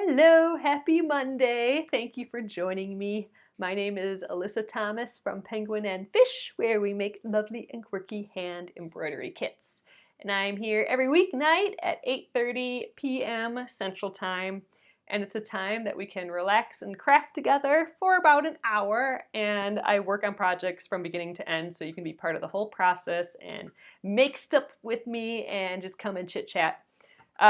Hello, happy Monday. Thank you for joining me. My name is Alyssa Thomas from Penguin and Fish, where we make lovely and quirky hand embroidery kits. And I'm here every weeknight at 8:30 p.m. Central Time. And it's a time that we can relax and craft together for about an hour. And I work on projects from beginning to end, so you can be part of the whole process and make stuff with me and just come and chit chat.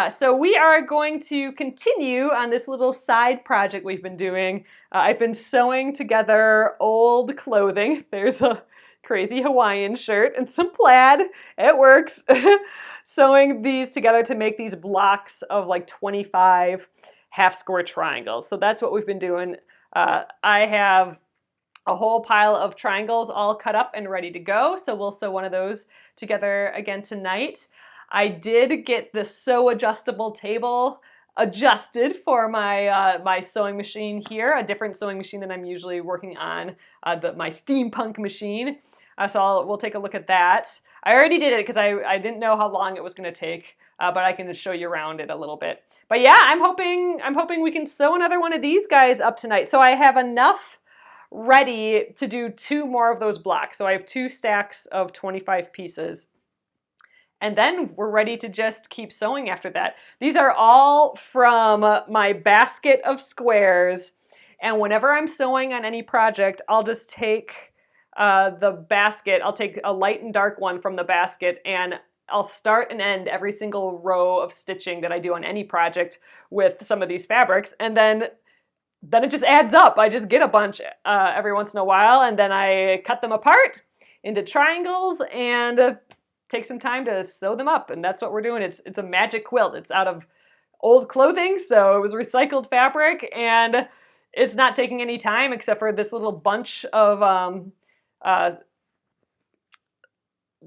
So we are going to continue on this little side project we've been doing. I've been sewing together old clothing. There's a crazy Hawaiian shirt and some plaid. It works. Sewing these together to make these blocks of like 25 half square triangles. So that's what we've been doing. I have a whole pile of triangles all cut up and ready to go. So we'll sew one of those together again tonight. I did get the sew adjustable table adjusted for my my sewing machine here, a different sewing machine than I'm usually working on, my steampunk machine. We'll take a look at that. I already did it because I didn't know how long it was going to take, but I can show you around it a little bit. But yeah, I'm hoping we can sew another one of these guys up tonight. So I have enough ready to do 2 more of those blocks. So I have 2 stacks of 25 pieces. And then we're ready to just keep sewing after that. These are all from my basket of squares. And whenever I'm sewing on any project, I'll just take the basket. I'll take a light and dark one from the basket, and I'll start and end every single row of stitching that I do on any project with some of these fabrics. And then it just adds up. I just get a bunch every once in a while, and then I cut them apart into triangles and take some time to sew them up, and that's what we're doing. It's a magic quilt. It's out of old clothing, so it was recycled fabric, and it's not taking any time except for this little bunch of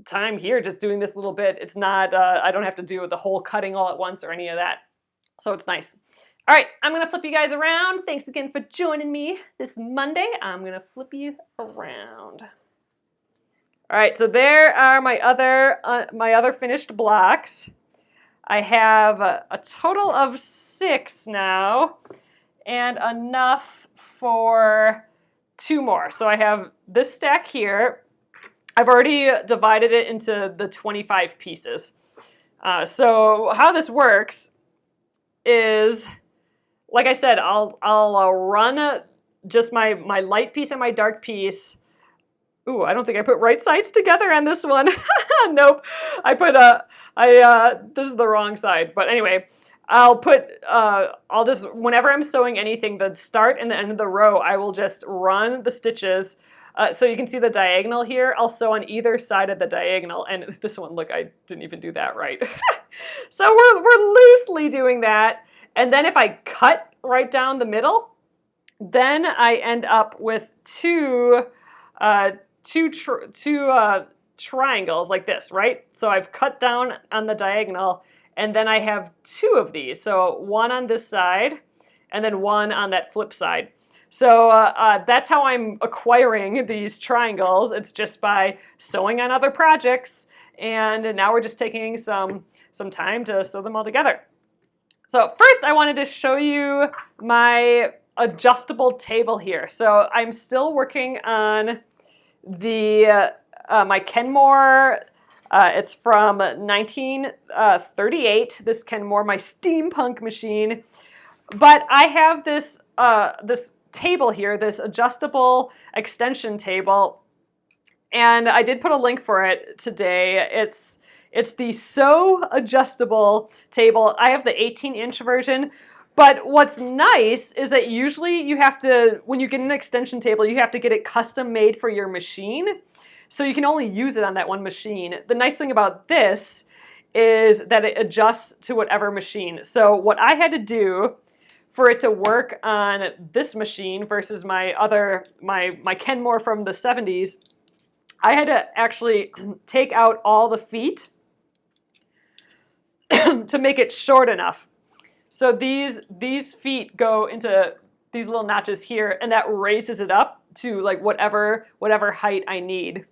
time here, just doing this little bit. It's not, I don't have to do the whole cutting all at once or any of that, so it's nice. All right, I'm gonna flip you guys around. Thanks again for joining me this Monday. I'm gonna flip you around. All right, so there are my other finished blocks. I have a total of 6 now, and enough for 2 more. So I have this stack here. I've already divided it into the 25 pieces. So how this works is, like I said, I'll run just my light piece and my dark piece. Ooh, I don't think I put right sides together on this one. Nope. This is the wrong side. But anyway, I'll just, whenever I'm sewing anything, the start and the end of the row, I will just run the stitches. So you can see the diagonal here. I'll sew on either side of the diagonal. And this one, look, I didn't even do that right. So we're loosely doing that. And then if I cut right down the middle, then I end up with two triangles like this, right? So I've cut down on the diagonal, and then I have 2 of these. So one on this side, and then one on that flip side. So that's how I'm acquiring these triangles. It's just by sewing on other projects, and now we're just taking some time to sew them all together. So first I wanted to show you my adjustable table here. So I'm still working on my Kenmore. It's from 1938. This Kenmore, my steampunk machine. But I have this this table here, this adjustable extension table, and I did put a link for it today. It's the Sew Adjustable table. I have the 18-inch version. But what's nice is that usually you have to, when you get an extension table, you have to get it custom made for your machine. So you can only use it on that one machine. The nice thing about this is that it adjusts to whatever machine. So what I had to do for it to work on this machine versus my Kenmore from the 70s, I had to actually take out all the feet to make it short enough. So these feet go into these little notches here, and that raises it up to like whatever height I need.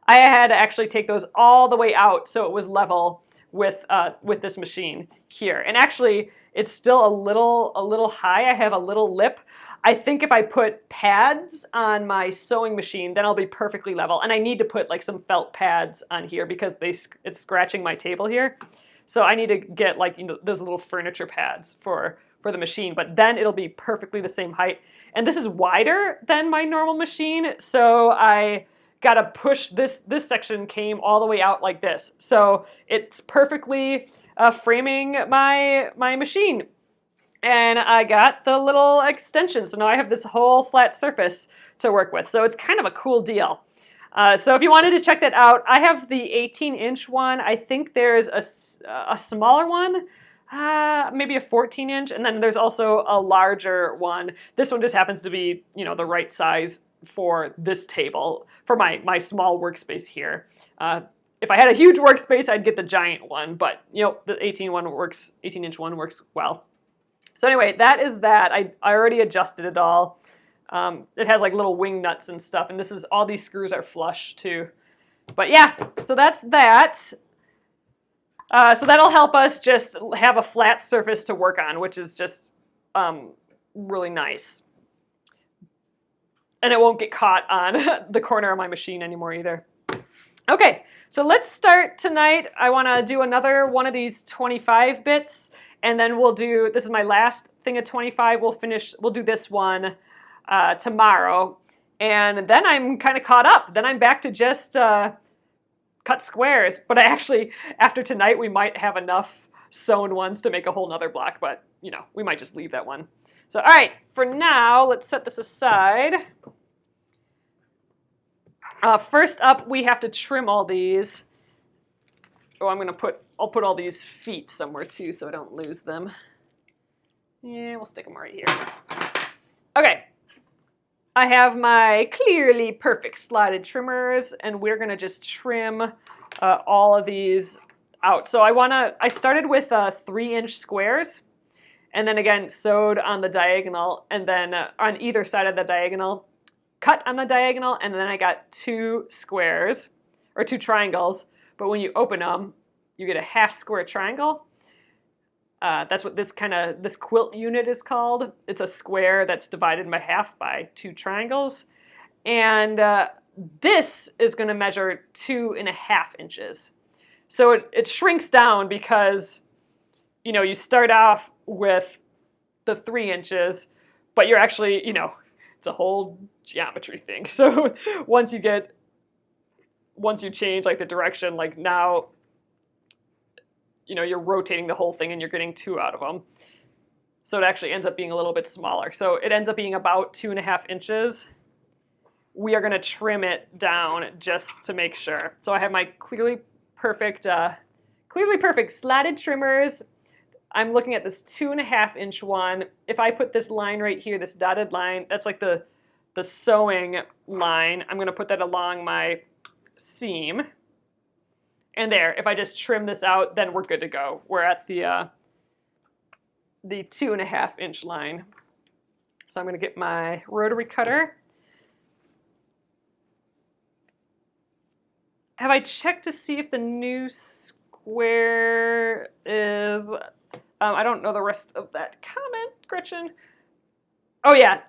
I had to actually take those all the way out so it was level with this machine here. And actually, it's still a little high. I have a little lip. I think if I put pads on my sewing machine, then I'll be perfectly level. And I need to put like some felt pads on here because it's scratching my table here. So I need to get like, you know, those little furniture pads for the machine, but then it'll be perfectly the same height. And this is wider than my normal machine, so I gotta push this section came all the way out like this. So it's perfectly framing my machine. And I got the little extension, so now I have this whole flat surface to work with. So it's kind of a cool deal. So if you wanted to check that out, I have the 18-inch one. I think there's a smaller one, maybe a 14-inch, and then there's also a larger one. This one just happens to be, you know, the right size for this table, for my small workspace here. If I had a huge workspace, I'd get the giant one, but you know, the 18-inch one works well. So anyway, that is that. I already adjusted it all. It has like little wing nuts and stuff, and all these screws are flush too. But yeah, so that's that. So that'll help us just have a flat surface to work on, which is just really nice. And it won't get caught on the corner of my machine anymore either. Okay, so let's start tonight. I want to do another one of these 25 bits, and then this is my last thing of 25. We'll do this one tomorrow, and then I'm kind of caught up. Then I'm back to just cut squares, but after tonight, we might have enough sewn ones to make a whole nother block, but you know, we might just leave that one. So, all right, for now, let's set this aside. First up, we have to trim all these. Oh, I'll put all these feet somewhere too, so I don't lose them. Yeah, we'll stick them right here. Okay. I have my clearly perfect slotted trimmers, and we're gonna just trim all of these out. So I started with 3-inch squares, and then again sewed on the diagonal, and then on either side of the diagonal, cut on the diagonal, and then I got 2 squares, or 2 triangles, but when you open them, you get a half square triangle. That's what this quilt unit is called. It's a square that's divided by half by 2 triangles. And this is going to measure 2.5 inches. So it shrinks down because, you know, you start off with the 3 inches, but you're actually, you know, it's a whole geometry thing. So once you change like the direction, like now, you know, you're rotating the whole thing and you're getting 2 out of them. So it actually ends up being a little bit smaller. So it ends up being about 2.5 inches. We are going to trim it down just to make sure. So I have my clearly perfect slatted trimmers. I'm looking at this 2.5-inch one. If I put this line right here, this dotted line, that's like the sewing line. I'm going to put that along my seam. And there, if I just trim this out, then we're good to go. We're at the 2.5-inch line. So I'm going to get my rotary cutter. Have I checked to see if the new square is... I don't know the rest of that comment, Gretchen. Oh yeah.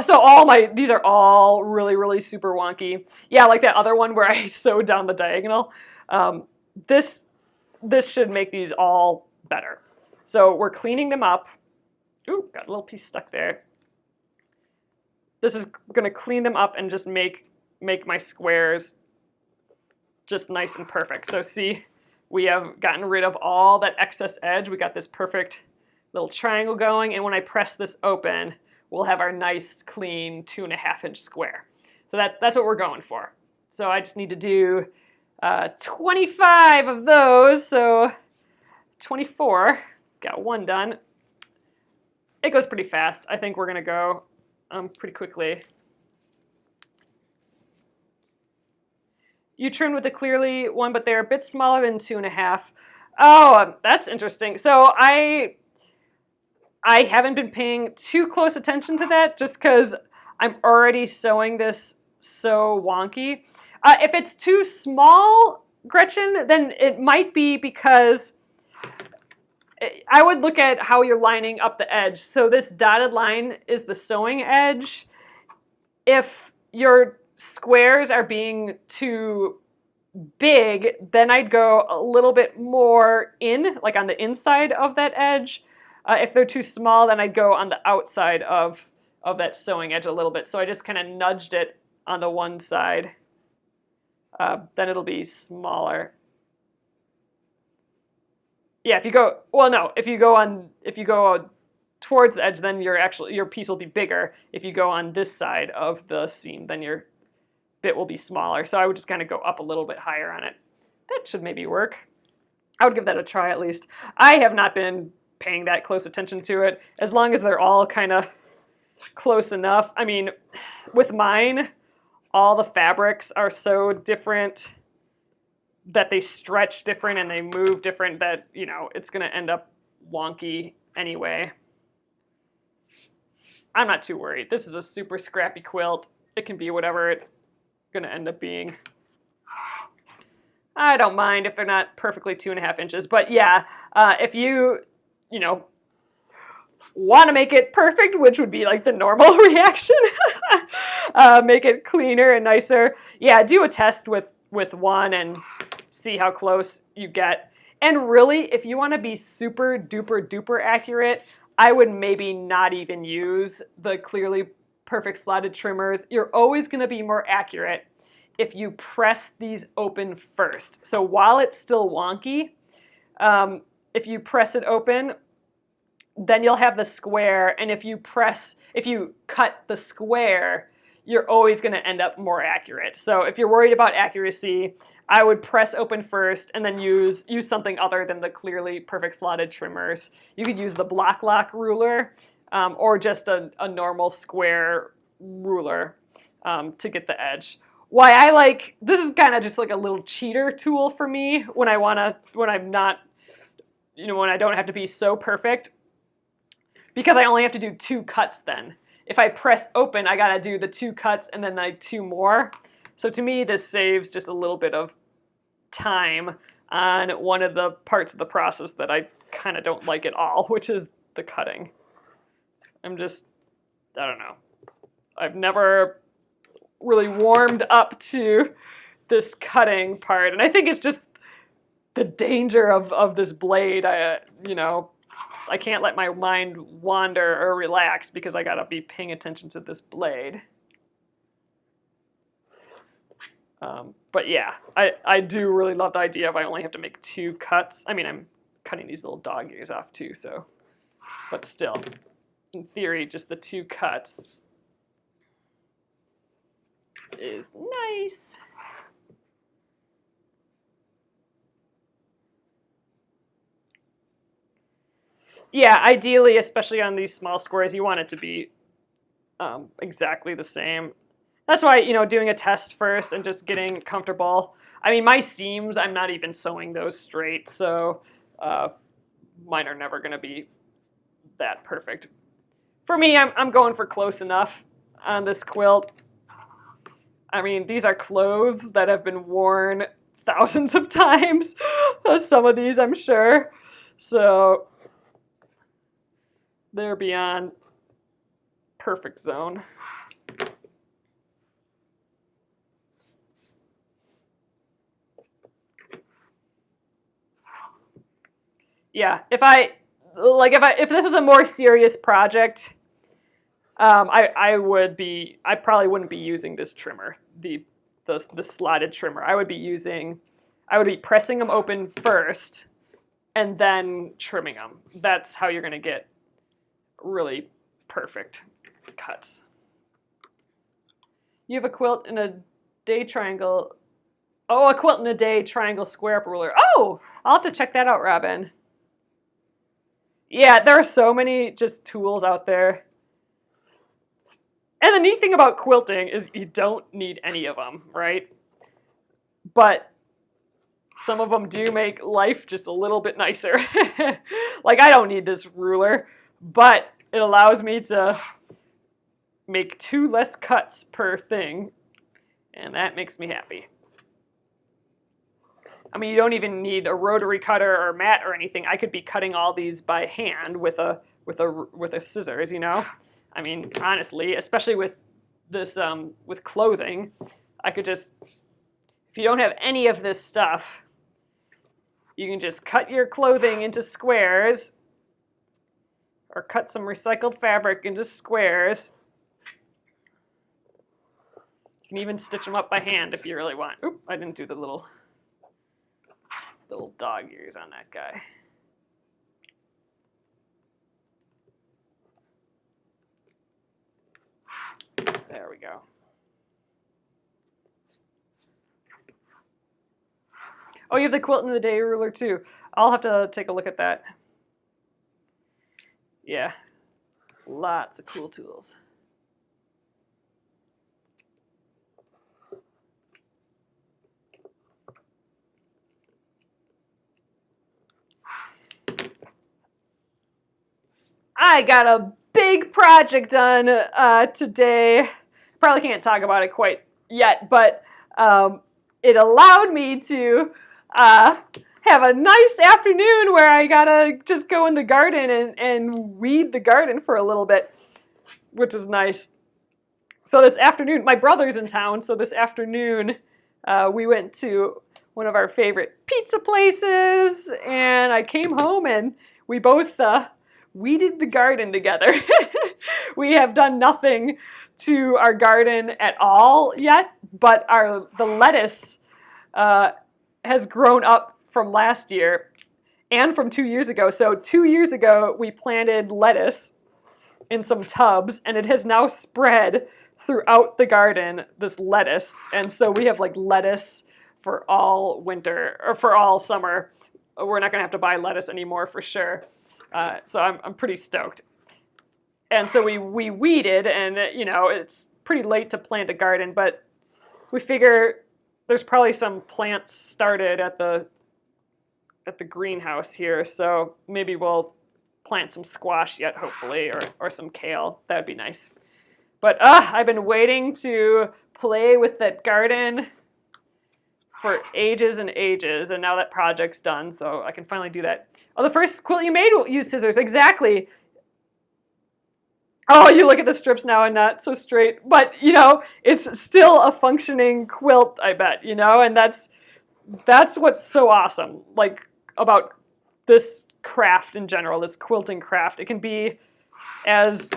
So these are all really, really super wonky. Yeah, like that other one where I sewed down the diagonal. This should make these all better. So we're cleaning them up. Ooh, got a little piece stuck there. This is going to clean them up and just make my squares just nice and perfect. So see, we have gotten rid of all that excess edge. We got this perfect little triangle going, and when I press this open, we'll have our nice, clean 2.5-inch square. So that's what we're going for. So I just need to do 25 of those, so 24. Got one done. It goes pretty fast. I think we're going to go pretty quickly. You trimmed with the clearly one, but they're a bit smaller than 2.5. Oh, that's interesting. So I haven't been paying too close attention to that just because I'm already sewing this so wonky. If it's too small, Gretchen, then it might be because I would look at how you're lining up the edge. So this dotted line is the sewing edge. If your squares are being too big, then I'd go a little bit more in, like on the inside of that edge. If they're too small, then I'd go on the outside of that sewing edge a little bit. So I just kind of nudged it on the one side. Then it'll be smaller. Yeah, if you go, well, no, if you go towards the edge, then your piece will be bigger. If you go on this side of the seam, then your bit will be smaller. So I would just kind of go up a little bit higher on it. That should maybe work. I would give that a try at least. I have not been paying that close attention to it. As long as they're all kind of close enough. I mean, with mine, all the fabrics are so different that they stretch different and they move different that, you know, it's going to end up wonky anyway. I'm not too worried. This is a super scrappy quilt. It can be whatever it's going to end up being. I don't mind if they're not perfectly 2.5 inches, but yeah, if you know, want to make it perfect, which would be like the normal reaction, make it cleaner and nicer. Yeah, do a test with one and see how close you get. And really, if you want to be super duper duper accurate, I would maybe not even use the clearly perfect slotted trimmers. You're always going to be more accurate if you press these open first. So while it's still wonky, if you press it open, then you'll have the square, and if you cut the square, you're always going to end up more accurate. So if you're worried about accuracy, I would press open first and then use something other than the clearly perfect slotted trimmers. You could use the block lock ruler or just a normal square ruler to get the edge. Why I like, this is kind of just like a little cheater tool for me when I'm not, you know, when I don't have to be so perfect, because I only have to do 2 cuts then. If I press open, I gotta do the 2 cuts and then like 2 more. So to me, this saves just a little bit of time on one of the parts of the process that I kind of don't like at all, which is the cutting. I don't know. I've never really warmed up to this cutting part, and I think it's just the danger of this blade. I can't let my mind wander or relax because I gotta be paying attention to this blade. But yeah, I do really love the idea of I only have to make 2 cuts. I mean, I'm cutting these little dog ears off too, so, but still, in theory, just the 2 cuts is nice. Yeah, ideally, especially on these small squares, you want it to be exactly the same. That's why, you know, doing a test first and just getting comfortable. I mean, my seams, I'm not even sewing those straight, so mine are never going to be that perfect. For me, I'm going for close enough on this quilt. I mean, these are clothes that have been worn thousands of times. Some of these, I'm sure. So they're beyond perfect zone. Yeah, if this was a more serious project, I probably wouldn't be using this trimmer, the slotted trimmer. I would be pressing them open first and then trimming them. That's how you're going to get really perfect cuts. You have a quilt in a day triangle. Oh, a quilt in a day triangle square up ruler. Oh, I'll have to check that out, Robin. Yeah, there are so many just tools out there. And the neat thing about quilting is you don't need any of them, right? But some of them do make life just a little bit nicer. Like, I don't need this ruler, but it allows me to make 2 less cuts per thing, and that makes me happy. I mean, you don't even need a rotary cutter or mat or anything. I could be cutting all these by hand with a scissors, you know. I mean, honestly, especially with this with clothing, I could just, if you don't have any of this stuff, you can just cut your clothing into squares or cut some recycled fabric into squares. You can even stitch them up by hand if you really want. Oop, I didn't do the little dog ears on that guy. There we go. Oh, you have the quilt and the day ruler too. I'll have to take a look at that. Yeah, lots of cool tools. I got a big project done today. Probably can't talk about it quite yet, but it allowed me to have a nice afternoon where I gotta just go in the garden and weed the garden for a little bit, which is nice. So this afternoon, my brother's in town, so this afternoon we went to one of our favorite pizza places, and I came home and we both weeded the garden together. We have done nothing to our garden at all yet, but the lettuce has grown up from last year and from 2 years ago. So 2 years ago, we planted lettuce in some tubs, and it has now spread throughout the garden, this lettuce. And so we have like lettuce for all winter, or for all summer. We're not gonna have to buy lettuce anymore for sure. So I'm pretty stoked. And so we weeded, and you know, it's pretty late to plant a garden, but we figure there's probably some plants started at the greenhouse here, so maybe we'll plant some squash yet, hopefully, or some kale. That would be nice. But I've been waiting to play with that garden for ages and ages, and now that project's done, so I can finally do that. Oh, the first quilt you made will use scissors, exactly. Oh, you look at the strips now and not so straight, but you know, it's still a functioning quilt, I bet, you know, and that's what's so awesome, like, about this craft in general, this quilting craft. It can be as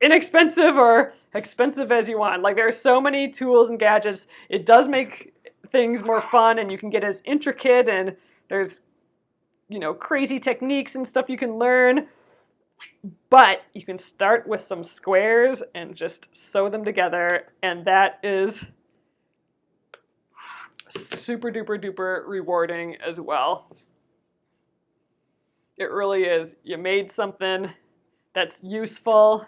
inexpensive or expensive as you want. Like, there are so many tools and gadgets. It does make things more fun, and you can get as intricate, and there's, you know, crazy techniques and stuff you can learn. But you can start with some squares and just sew them together, and that is super duper duper rewarding as well. It really is. You made something that's useful.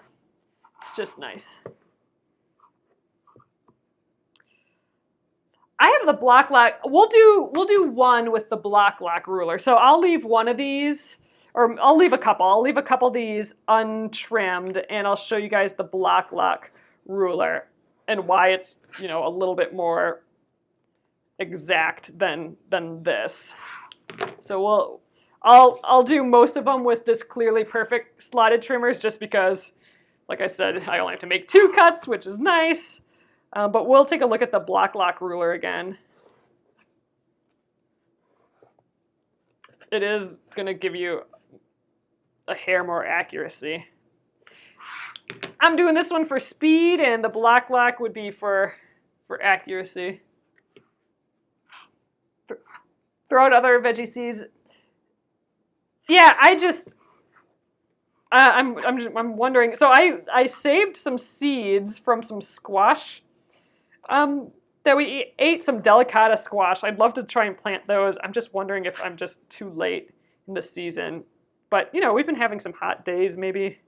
It's just nice. I have the block lock. We'll do one with the block lock ruler. So I'll leave one of these, or I'll leave a couple. I'll leave a couple of these untrimmed, and I'll show you guys the block lock ruler and why it's, you know, a little bit more exact than this. So I'll do most of them with this Clearly Perfect slotted trimmers, just because, like I said, I only have to make 2 cuts, which is nice. But we'll take a look at the block lock ruler again. It is going to give you a hair more accuracy. I'm doing this one for speed, and the block lock would be for accuracy. Throw out other veggie seeds. Yeah, I'm wondering. So I saved some seeds from some squash that we ate, some delicata squash. I'd love to try and plant those. I'm just wondering if I'm just too late in the season. But, you know, we've been having some hot days. Maybe,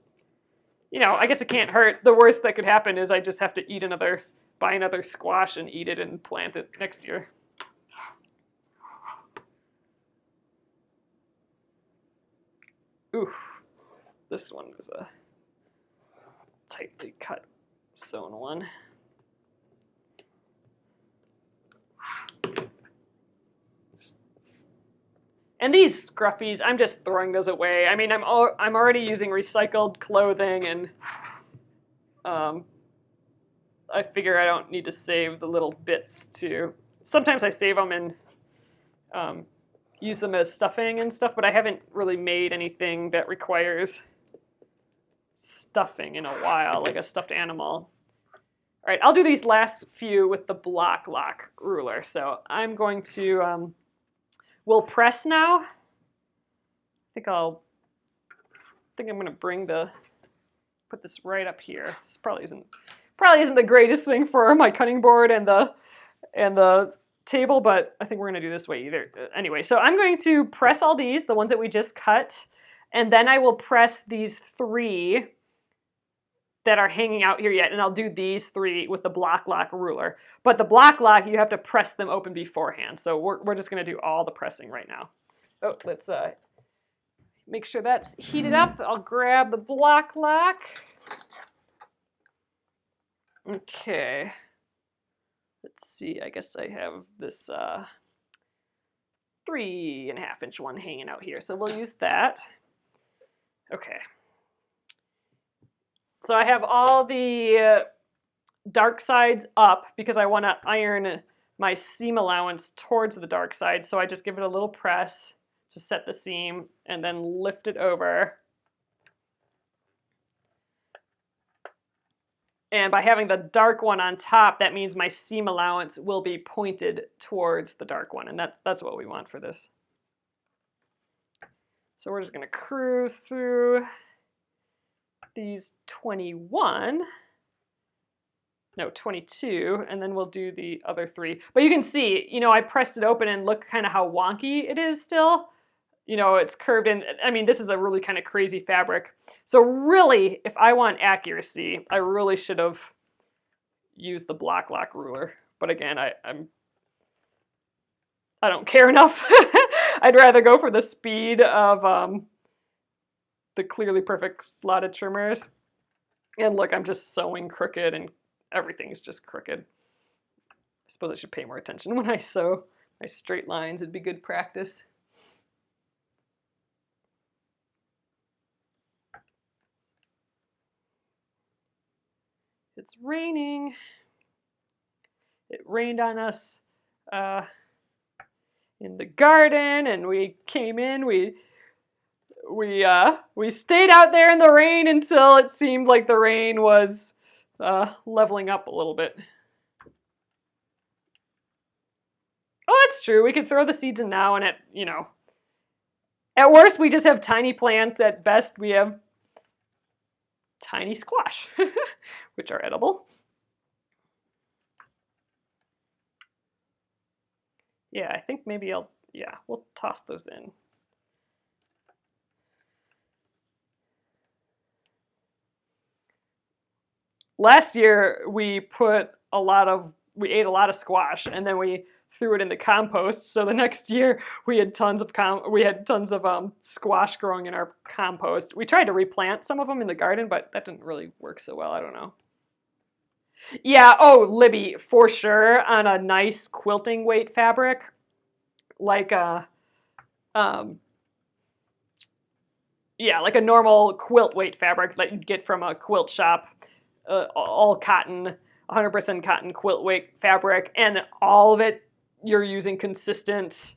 you know, I guess it can't hurt. The worst that could happen is I just have to buy another squash and eat it and plant it next year. Ooh, this one is a tightly cut sewn one. And these scruffies, I'm just throwing those away. I mean, I'm already using recycled clothing, and I figure I don't need to save the little bits to. Sometimes I save them and use them as stuffing and stuff, but I haven't really made anything that requires stuffing in a while, like a stuffed animal. All right, I'll do these last few with the block lock ruler. So I'm going to, we'll press now. I think I'm going to put this right up here. This probably isn't the greatest thing for my cutting board and the table, but I think we're going to do this way either. Anyway, so I'm going to press all these, the ones that we just cut, and then I will press these 3 that are hanging out here yet, and I'll do these 3 with the block lock ruler. But the block lock, you have to press them open beforehand, so we're just going to do all the pressing right now. Oh, let's make sure that's heated up. I'll grab the block lock. Okay. Let's see, I guess I have this 3.5-inch one hanging out here, so we'll use that. Okay. So I have all the dark sides up because I want to iron my seam allowance towards the dark side, so I just give it a little press to set the seam and then lift it over. And by having the dark one on top, that means my seam allowance will be pointed towards the dark one, and that's what we want for this. So we're just going to cruise through these 22, and then we'll do the other 3. But you can see, I pressed it open and look kind of how wonky it is still. It's curved in. I mean, this is a really kind of crazy fabric. So really, if I want accuracy, I really should have used the block lock ruler. But again, I don't care enough. I'd rather go for the speed of the Clearly Perfect slotted trimmers. And look, I'm just sewing crooked and everything's just crooked. I suppose I should pay more attention when I sew my straight lines. It'd be good practice. It's raining. It rained on us in the garden, and we came in. We stayed out there in the rain until it seemed like the rain was leveling up a little bit. Oh, that's true. We could throw the seeds in now, and at worst we just have tiny plants. At best we have tiny squash, which are edible. Yeah, I think maybe we'll toss those in. Last year we ate a lot of squash, and then we threw it in the compost. So the next year we had tons of squash growing in our compost. We tried to replant some of them in the garden, but that didn't really work so well. I don't know. Yeah, oh, Libby, for sure, on a nice quilting weight fabric, like a like a normal quilt weight fabric that you'd get from a quilt shop, all cotton, 100% cotton quilt weight fabric, and all of it you're using consistent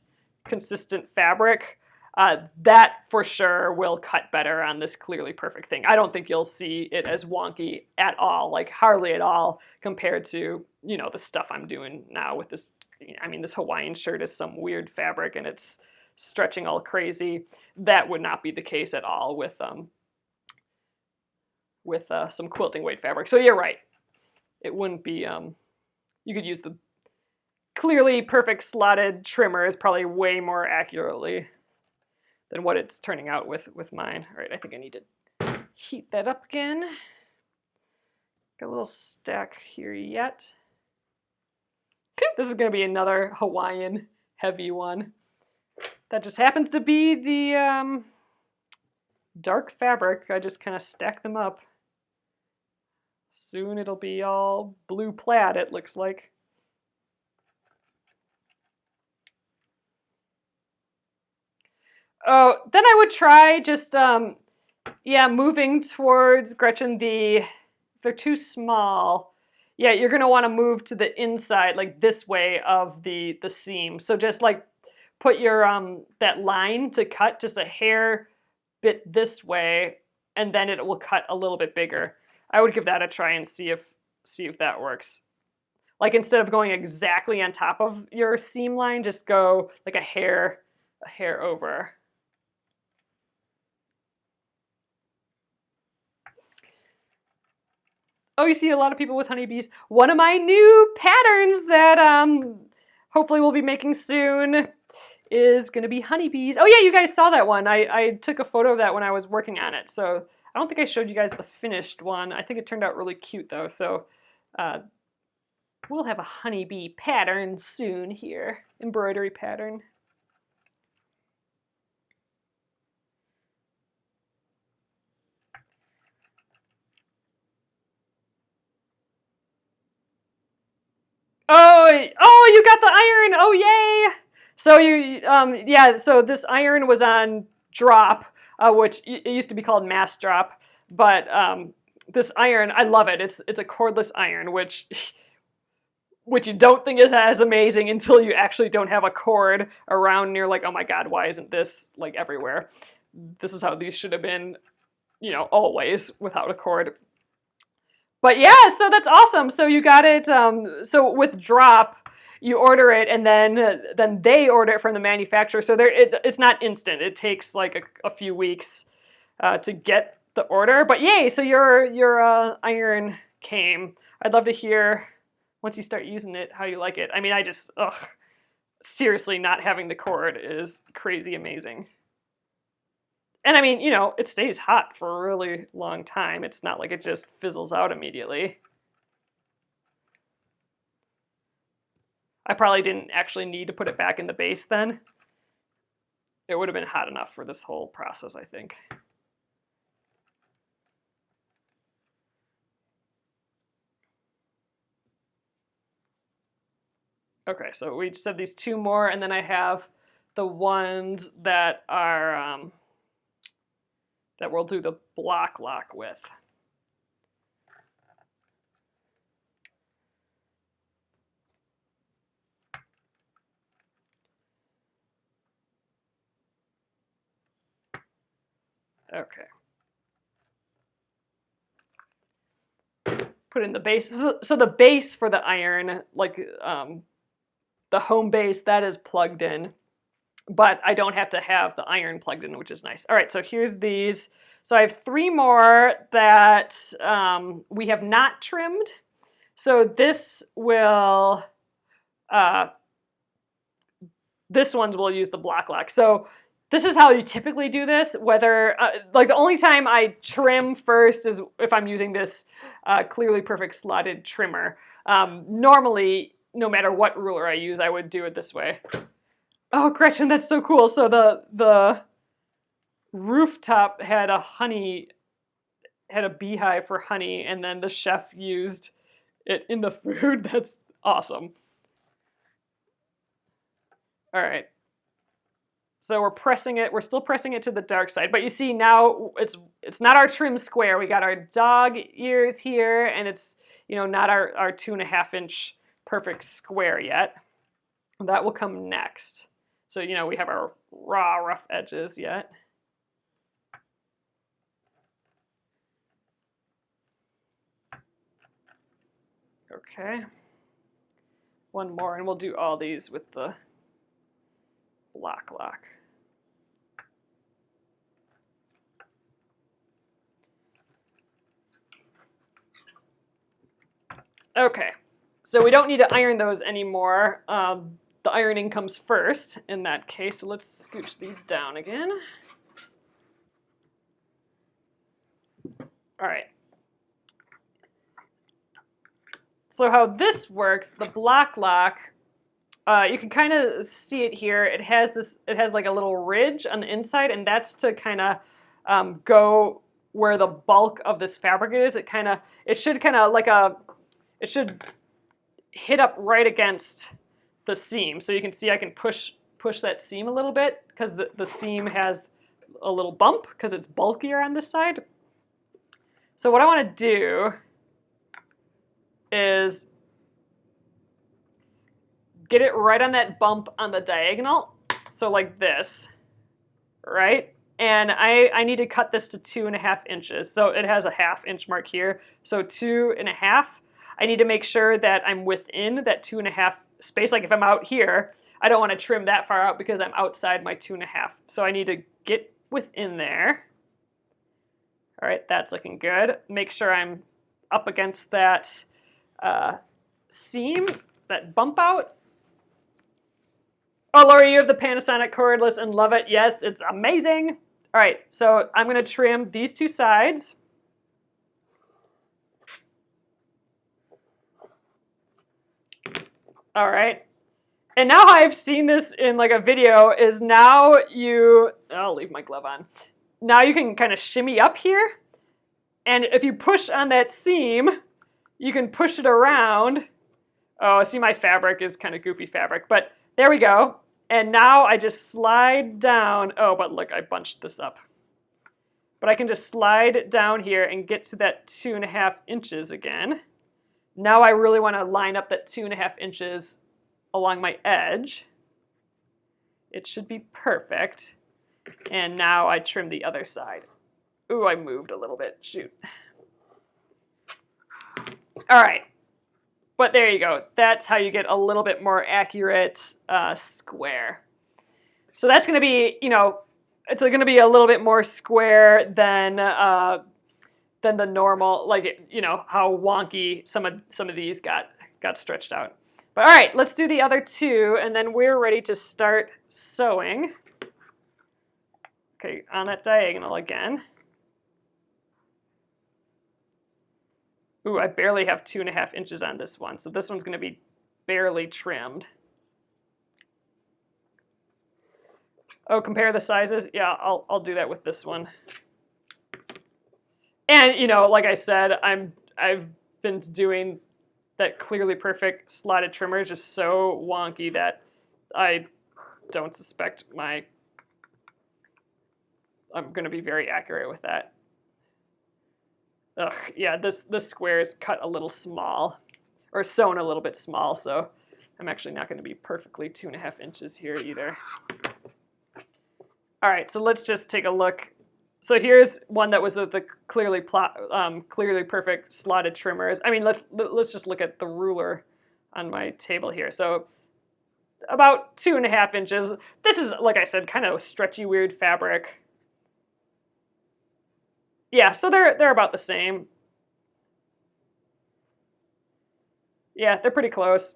fabric. That for sure will cut better on this Clearly Perfect thing. I don't think you'll see it as wonky at all, like hardly at all, compared to the stuff I'm doing now with this. I mean, this Hawaiian shirt is some weird fabric and it's stretching all crazy. That would not be the case at all with some quilting weight fabric. So you're right. It wouldn't be. You could use the Clearly Perfect slotted trimmers probably way more accurately than what it's turning out with mine. All right, I think I need to heat that up again. Got a little stack here yet. This is going to be another Hawaiian heavy one. That just happens to be the dark fabric. I just kind of stack them up. Soon it'll be all blue plaid, it looks like. Oh, then I would try just, yeah, moving towards, Gretchen, if they're too small, yeah, you're going to want to move to the inside, like this way of the seam. So just like put your, that line to cut just a hair bit this way, and then it will cut a little bit bigger. I would give that a try and see if that works. Like instead of going exactly on top of your seam line, just go like a hair over. Oh, you see a lot of people with honeybees. One of my new patterns that hopefully we'll be making soon is going to be honeybees. Oh yeah, you guys saw that one. I took a photo of that when I was working on it. So I don't think I showed you guys the finished one. I think it turned out really cute though. So we'll have a honeybee pattern soon here, embroidery pattern. Oh, you got the iron. Oh, yay. So yeah, so this iron was on drop, which it used to be called mass drop, but this iron, I love it. It's a cordless iron, which you don't think is as amazing until you actually don't have a cord around and you're like, oh my God, why isn't this like everywhere? This is how these should have been, always without a cord. But yeah, so that's awesome. So you got it. So with drop, you order it, and then they order it from the manufacturer. So it's not instant. It takes like a few weeks to get the order. But yay! So your iron came. I'd love to hear once you start using it how you like it. I mean, seriously, not having the cord is crazy amazing. And I mean, it stays hot for a really long time. It's not like it just fizzles out immediately. I probably didn't actually need to put it back in the base then. It would have been hot enough for this whole process, I think. Okay, so we just have these two more, and then I have the ones that are that we'll do the block lock with. Okay. Put in the base. So the base for the iron, like the home base, that is plugged in. But I don't have to have the iron plugged in, which is nice. All right, so here's these. So I have 3 more that we have not trimmed. So this will, this one will use the block lock. So this is how you typically do this, whether, like the only time I trim first is if I'm using this Clearly Perfect slotted trimmer. Normally, no matter what ruler I use, I would do it this way. Oh, Gretchen, that's so cool. So the rooftop had a beehive for honey, and then the chef used it in the food. That's awesome. All right. So we're still pressing it to the dark side, but you see now it's not our trim square. We got our dog ears here, and it's, not our 2.5 inch perfect square yet. That will come next. So, we have our raw, rough edges yet. Okay. One more, and we'll do all these with the block lock. Okay, so we don't need to iron those anymore. The ironing comes first in that case, so let's scooch these down again. All right. So how this works, the block lock, you can kind of see it here. It has like a little ridge on the inside, and that's to kind of go where the bulk of this fabric is. It should hit up right against the seam. So you can see I can push push that seam a little bit because the seam has a little bump because it's bulkier on this side. So what I want to do is get it right on that bump on the diagonal. So like this, right? And I need to cut this to 2.5 inches. So it has a 1/2 inch mark here. So 2.5. I need to make sure that I'm within that 2.5 space. Like if I'm out here, I don't want to trim that far out because I'm outside my 2.5. So I need to get within there. All right, that's looking good. Make sure I'm up against that seam, that bump out. Oh, Lori, you have the Panasonic cordless and love it. Yes, it's amazing. All right, so I'm going to trim these two sides. All right. And now I've seen this in like a video is now I'll leave my glove on. Now you can kind of shimmy up here. And if you push on that seam, you can push it around. Oh, see, my fabric is kind of goofy fabric, but there we go. And now I just slide down. Oh, but look, I bunched this up. But I can just slide down here and get to that 2.5 inches again. Now I really want to line up that 2.5 inches along my edge. It should be perfect. And now I trim the other side. Ooh, I moved a little bit. Shoot. All right. But there you go. That's how you get a little bit more accurate square. So that's going to be, it's going to be a little bit more square than the normal, like, how wonky some of these got stretched out. But all right, let's do the other two, and then we're ready to start sewing. Okay, on that diagonal again. Ooh, I barely have 2.5 inches on this one, so this one's going to be barely trimmed. Oh, compare the sizes? Yeah, I'll do that with this one. And, like I said, I've been doing that Clearly Perfect slotted trimmer just so wonky that I don't suspect I'm going to be very accurate with that. Ugh, yeah, this square is cut a little small, or sewn a little bit small, so I'm actually not going to be perfectly 2.5 inches here either. All right, so let's just take a look. So here's one that was the Clearly Perfect slotted trimmers. I mean, let's just look at the ruler on my table here. So about 2.5 inches. This is, like I said, kind of stretchy, weird fabric. Yeah, so they're about the same. Yeah, they're pretty close.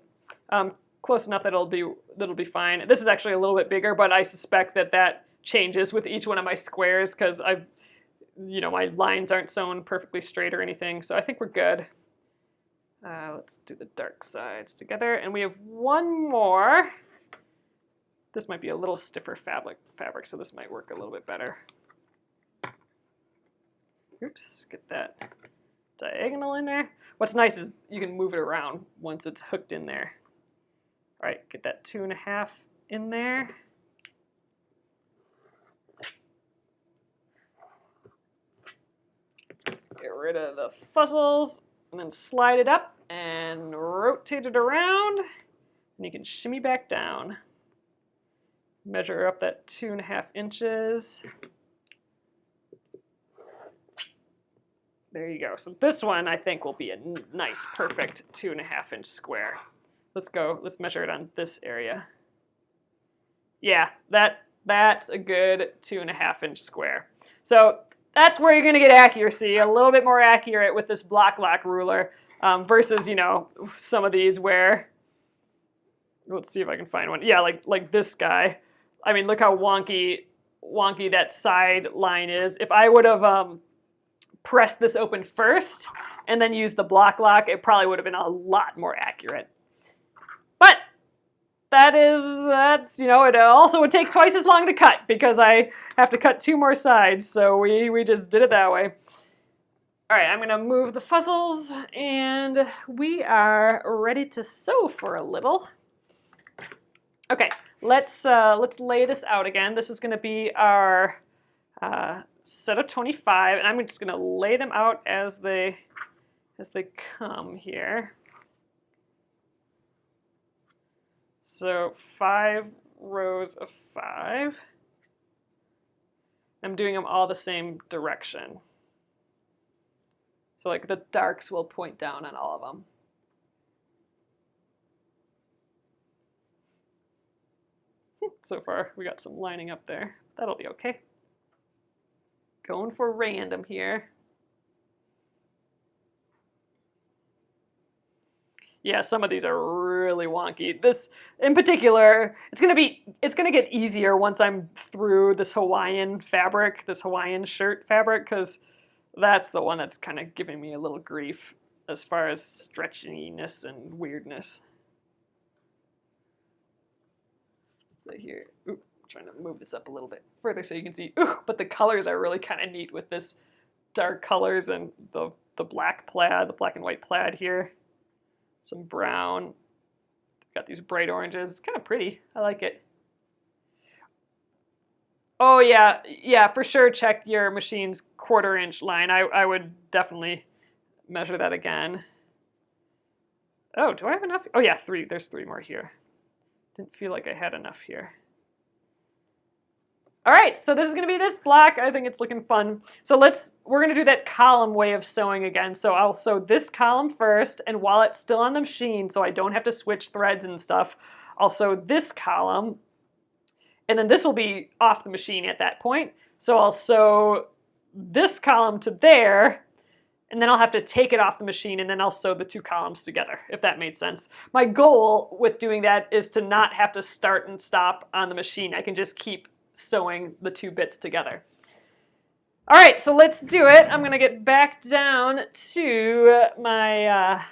Close enough that it'll be fine. This is actually a little bit bigger, but I suspect that changes with each one of my squares because my lines aren't sewn perfectly straight or anything. So I think we're good. Let's do the dark sides together, and we have one more. This might be a little stiffer fabric, so this might work a little bit better. Oops, get that diagonal in there. What's nice is you can move it around once it's hooked in there. All right, get that 2.5 in there. Get rid of the fuzzles, and then slide it up and rotate it around, and you can shimmy back down. Measure up that 2.5 inches. There you go. So this one, I think, will be a nice, perfect 2.5 inch square. Let's go. Let's measure it on this area. Yeah, that's a good 2.5 inch square. So that's where you're going to get accuracy, a little bit more accurate with this block lock ruler versus, some of these where, let's see if I can find one. Yeah, like this guy. I mean, look how wonky that side line is. If I would have pressed this open first and then used the block lock, it probably would have been a lot more accurate. But that's it also would take twice as long to cut because I have to cut 2 more sides, so we just did it that way. All right, I'm gonna move the fuzzles and we are ready to sew for a little. Okay, let's lay this out again. This is going to be our set of 25, and I'm just going to lay them out as they come here. So 5 rows of 5. I'm doing them all the same direction. So like the darks will point down on all of them. So far, we got some lining up there. That'll be okay. Going for random here. Yeah, some of these are really wonky. This, in particular, it's gonna get easier once I'm through this Hawaiian fabric, this Hawaiian shirt fabric, because that's the one that's kind of giving me a little grief as far as stretchiness and weirdness. So here, I'm trying to move this up a little bit further so you can see. But the colors are really kind of neat with this dark colors and the black plaid, the black and white plaid here. Some brown. Got these bright oranges. It's kind of pretty. I like it. Oh yeah, for sure check your machine's 1/4 inch line. I would definitely measure that again. Oh, do I have enough? Oh yeah, 3. There's 3 more here. Didn't feel like I had enough here. All right, so this is gonna be this block. I think it's looking fun. So we're gonna do that column way of sewing again. So I'll sew this column first, and while it's still on the machine, so I don't have to switch threads and stuff, I'll sew this column, and then this will be off the machine at that point. So I'll sew this column to there, and then I'll have to take it off the machine, and then I'll sew the 2 columns together, if that made sense. My goal with doing that is to not have to start and stop on the machine. I can just keep sewing the 2 bits together. All right, so let's do it. I'm gonna get back down to my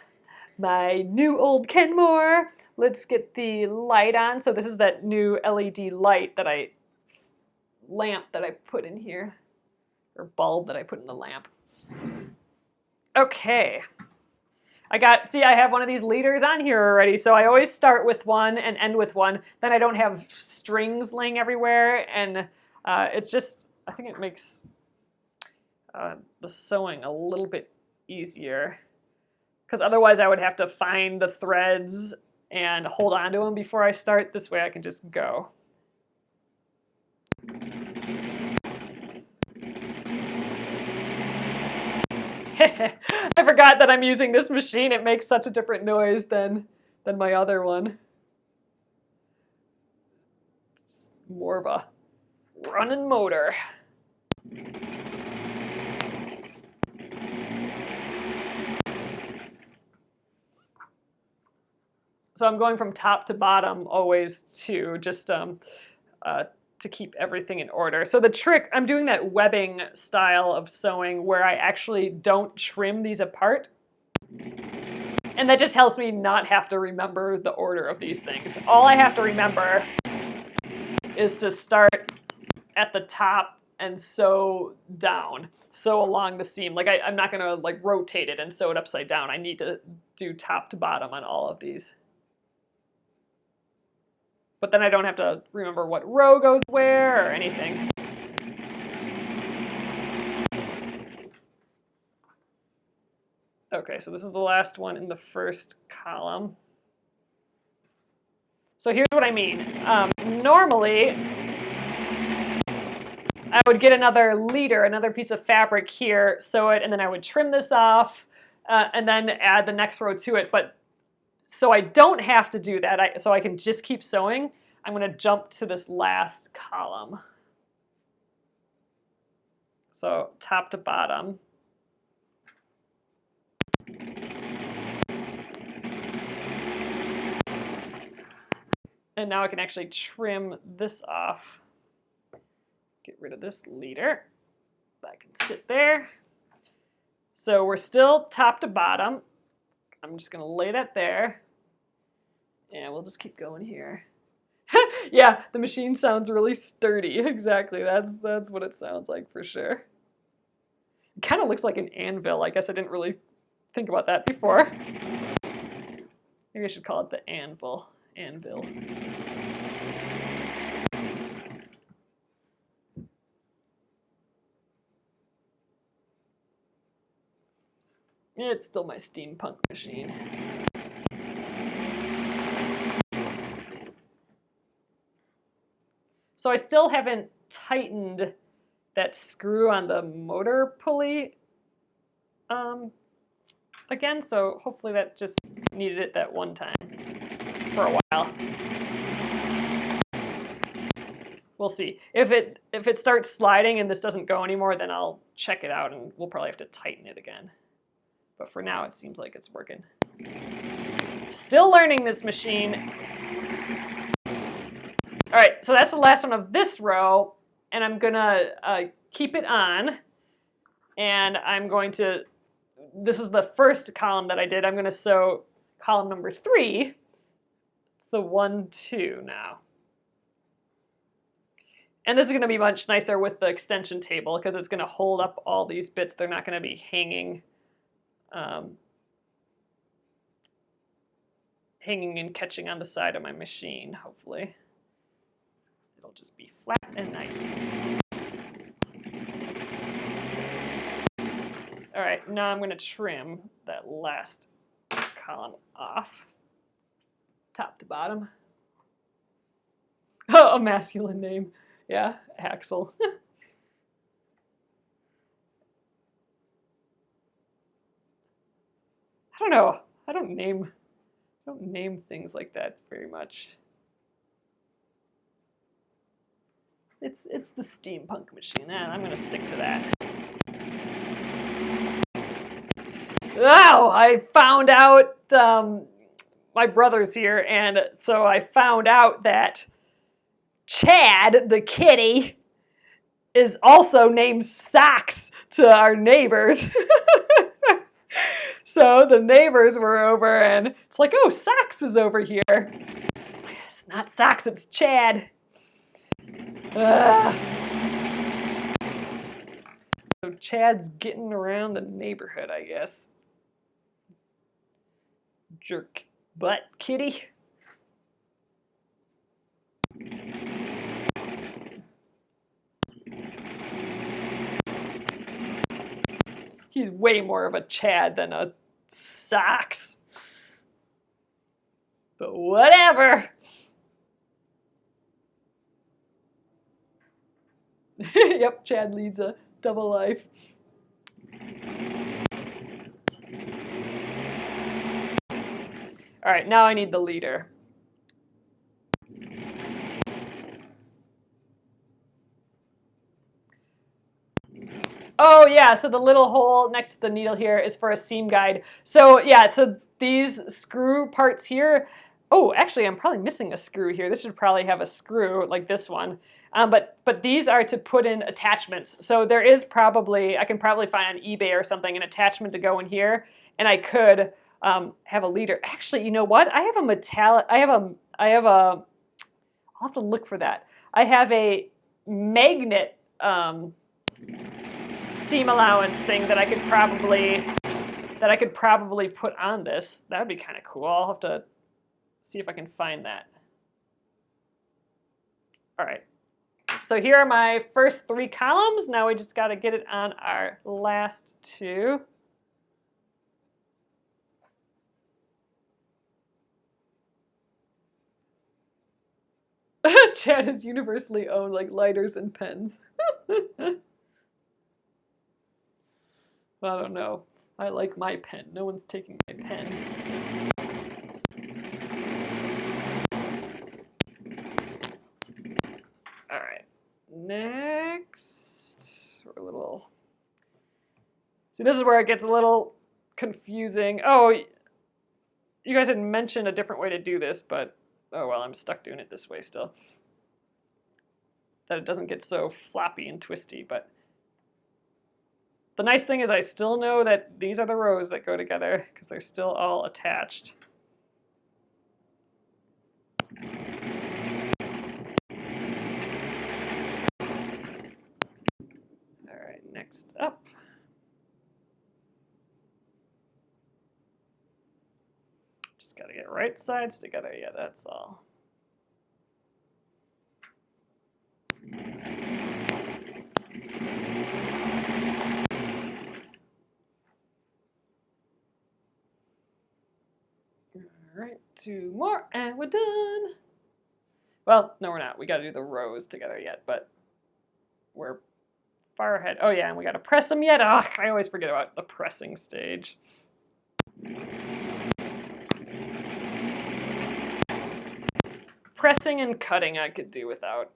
my new old Kenmore. Let's get the light on. So this is that new LED lamp that I put in here, or bulb that I put in the lamp. Okay. I have one of these leaders on here already, so I always start with one and end with one. Then I don't have strings laying everywhere, and I think it makes the sewing a little bit easier, because otherwise I would have to find the threads and hold on to them before I start. This way I can just go. I forgot that I'm using this machine. It makes such a different noise than my other one. It's more of a running motor. So I'm going from top to bottom always to just to keep everything in order. So the trick, I'm doing that webbing style of sewing where I actually don't trim these apart. And that just helps me not have to remember the order of these things. All I have to remember is to start at the top and sew down, sew along the seam. Like I'm not gonna like rotate it and sew it upside down. I need to do top to bottom on all of these. But then I don't have to remember what row goes where or anything. Okay, so this is the last one in the first column. So here's what I mean. Normally, I would get another leader, another piece of fabric here, sew it, and then I would trim this off, and then add the next row to it. But so I don't have to do that, so I can just keep sewing. I'm going to jump to this last column. So top to bottom. And now I can actually trim this off. Get rid of this leader. That can sit there. So we're still top to bottom. I'm just going to lay that there. And we'll just keep going here. Yeah, the machine sounds really sturdy. Exactly. That's what it sounds like for sure. It kind of looks like an anvil. I guess I didn't really think about that before. Maybe I should call it the anvil. Anvil. It's still my steampunk machine. So I still haven't tightened that screw on the motor pulley again, so hopefully that just needed it that one time for a while. We'll see. If it starts sliding and this doesn't go anymore, then I'll check it out and we'll probably have to tighten it again. But for now, it seems like it's working. Still learning this machine. All right, so that's the last one of this row, and I'm gonna keep it on, and I'm going to, this is the first column that I did. I'm gonna sew column number 3. It's the 1, 2 now. And this is gonna be much nicer with the extension table because it's gonna hold up all these bits. They're not gonna be hanging hanging and catching on the side of my machine, hopefully. It'll just be flat and nice. All right, now I'm gonna trim that last column off, top to bottom. Oh, a masculine name. Yeah, Axel. I don't know. I don't name things like that very much. It's the steampunk machine. I'm gonna stick to that. Oh, I found out my brother's here, and so I found out that Chad, the kitty, is also named Socks to our neighbors. So the neighbors were over, and it's like, oh, Socks is over here. It's not Socks, it's Chad. So Chad's getting around the neighborhood, I guess. Jerk butt kitty. He's way more of a Chad than a Socks. But whatever. Yep, Chad leads a double life. All right, now I need the leader. Oh yeah, so the little hole next to the needle here is for a seam guide. So yeah, so these screw parts here, oh, actually I'm probably missing a screw here. This should probably have a screw like this one. But these are to put in attachments. So there is probably, I can probably find on eBay or something, an attachment to go in here, and I could have a leader. Actually, you know what? I have a metallic, I'll have to look for that. I have a magnet seam allowance thing that I could probably put on this. That would be kind of cool. I'll have to see if I can find that. All right. So here are my first 3 columns. Now we just got to get it on our last 2. Chad is universally owned like lighters and pens. I don't know. I like my pen. No one's taking my pen. All right. Next, we're a little. See, this is where it gets a little confusing. Oh, you guys had mentioned a different way to do this, but oh well, I'm stuck doing it this way still. That it doesn't get so floppy and twisty, but the nice thing is I still know that these are the rows that go together because they're still all attached. All right, next up. Just got to get right sides together. Yeah, that's all. All right, 2 more and we're done. Well, no, we're not. We got to do the rows together yet, but we're far ahead. Oh yeah, and we got to press them yet. Ugh, I always forget about the pressing stage. Pressing and cutting I could do without.